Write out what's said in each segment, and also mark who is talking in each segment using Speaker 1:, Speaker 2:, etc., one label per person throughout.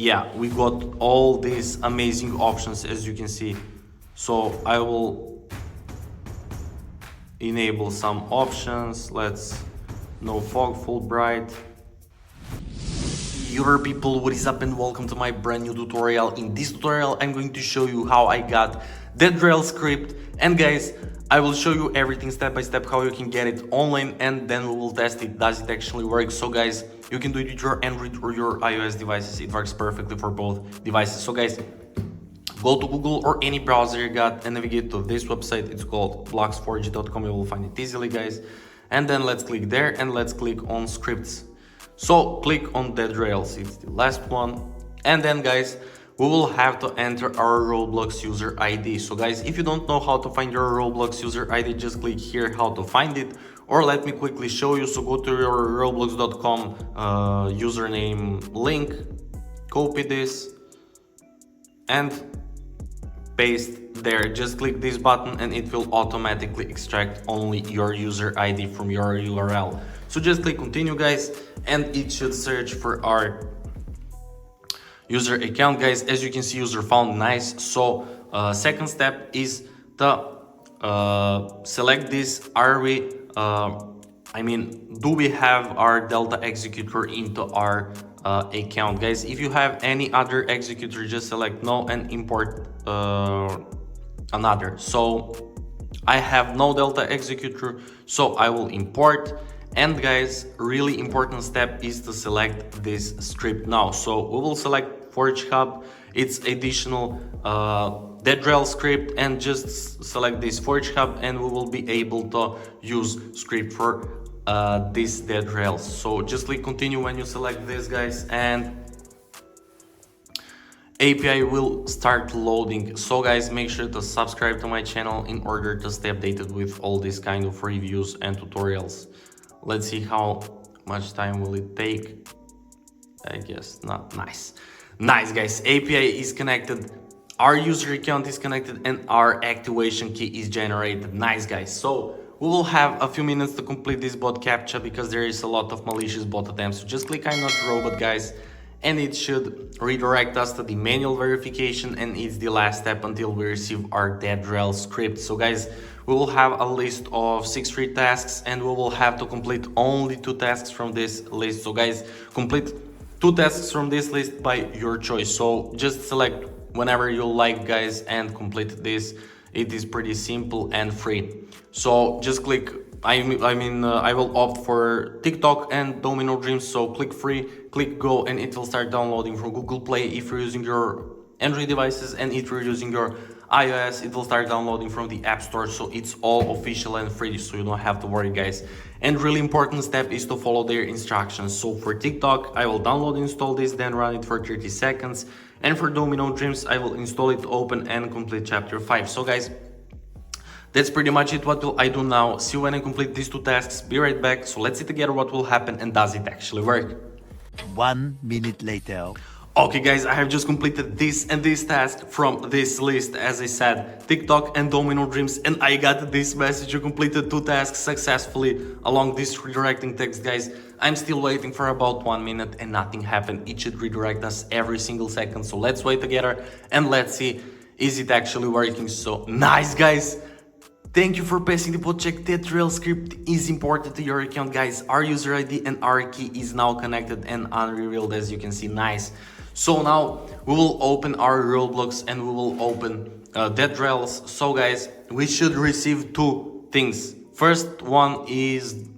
Speaker 1: yeah, we got all these amazing options as you can see. So I will enable some options. Let's no fog, full bright. Your people, what is up and welcome to my brand new tutorial. In this tutorial I'm going to show you how I got that script, and guys, I will show you everything step by step how you can get it online, and then we will test it. Does it actually work? So guys, you can do it with your Android or your iOS devices. It works perfectly for both devices. So guys, go to Google or any browser you got and navigate to this website. It's called blox4g.com. You will find it easily, guys. And then let's click there and let's click on scripts. So click on dead rails, it's the last one. And then guys, we will have to enter our Roblox user ID. So guys, if you don't know how to find your Roblox user ID, just click here how to find it. Or let me quickly show you. So go to your roblox.com username link, copy this and paste there. Just click this button and it will automatically extract only your user ID from your URL. So just click continue, guys, and it should search for our user account, guys. As you can see, user found. Nice. So second step is to select this. Are we do we have our Delta executor into our account, guys? If you have any other executor, just select no and import another. So I have no Delta executor, so I will import. And guys, really important step is to select this script now. So we will select Forge Hub, it's additional dead script, and just select this Forge Hub and we will be able to use script for this dead rails. So just click continue when you select this, guys, and API will start loading. So guys, make sure to subscribe to my channel in order to stay updated with all these kind of reviews and tutorials. Let's see how much time will it take. I guess not. Nice guys, API is connected, our user account is connected, and our activation key is generated. Nice guys. So we will have a few minutes to complete this bot captcha because there is a lot of malicious bot attempts. So just click I'm not a robot, guys, and it should redirect us to the manual verification, and it's the last step until we receive our dead script. So guys, we will have a list of 6 free tasks and we will have to complete only 2 tasks from this list. So guys, complete 2 tasks from this list by your choice. So just select whenever you like, guys, and complete this. It is pretty simple and free. So just click, I will opt for TikTok and Domino Dreams. So click free, click go, and it will start downloading from Google Play if you're using your Android devices, and if you're using your iOS, it will start downloading from the App Store. So it's all official and free, so you don't have to worry, guys. And really important step is to follow their instructions. So for TikTok, I will download, install this, then run it for 30 seconds. And for Domino Dreams, I will install it, open, and complete chapter 5. So guys, that's pretty much it. What will I do now? See you when I complete these 2 tasks. Be right back. So let's see together what will happen and does it actually work.
Speaker 2: 1 minute later.
Speaker 1: Okay guys, I have just completed this and this task from this list, as I said, TikTok and Domino Dreams, and I got this message: you completed 2 tasks successfully along this redirecting text. Guys, I'm still waiting for about 1 minute and nothing happened. It should redirect us every single second. So let's wait together and let's see, is it actually working? So nice guys. Thank you for passing the bot check. That script is imported to your account, guys. Our user ID and our key is now connected and unrevealed, as you can see. Nice. So now we will open our Roblox and we will open dead rails. So guys, we should receive 2 things. First one is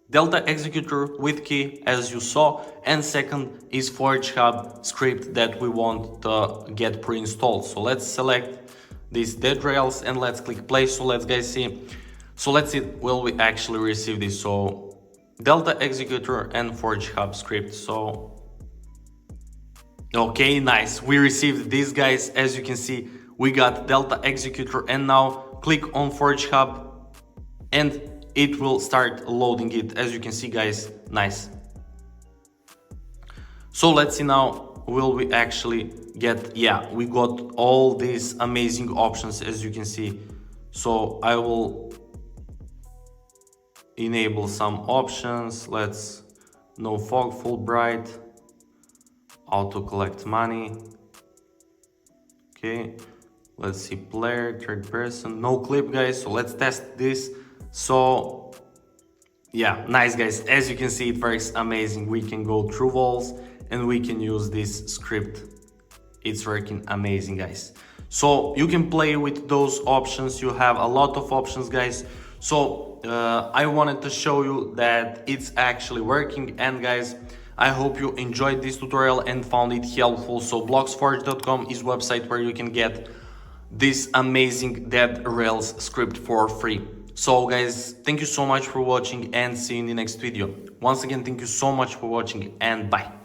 Speaker 1: Delta executor with key, as you saw, and second is Forge Hub script that we want to get pre-installed. So let's select these dead rails and let's click play. So let's guys see. So let's see, will we actually receive this? So Delta executor and Forge Hub script. So okay, nice, we received this, guys. As you can see, we got Delta executor, and now click on Forge Hub and it will start loading it, as you can see, guys. Nice. So let's see now, will we actually get, yeah, we got all these amazing options, as you can see. So I will enable some options. Let's no fog, full bright. auto collect money. Okay, let's see, player, third person, no clip, guys. So let's test this. So yeah, nice, guys. As you can see, it works amazing. We can go through walls and we can use this script. It's working amazing, guys. So you can play with those options. You have a lot of options, guys. So I wanted to show you that it's actually working. And guys, I hope you enjoyed this tutorial and found it helpful. So bloxforge.com is website where you can get this amazing Dead Rails script for free. So guys, thank you so much for watching and see you in the next video. Once again, thank you so much for watching and bye.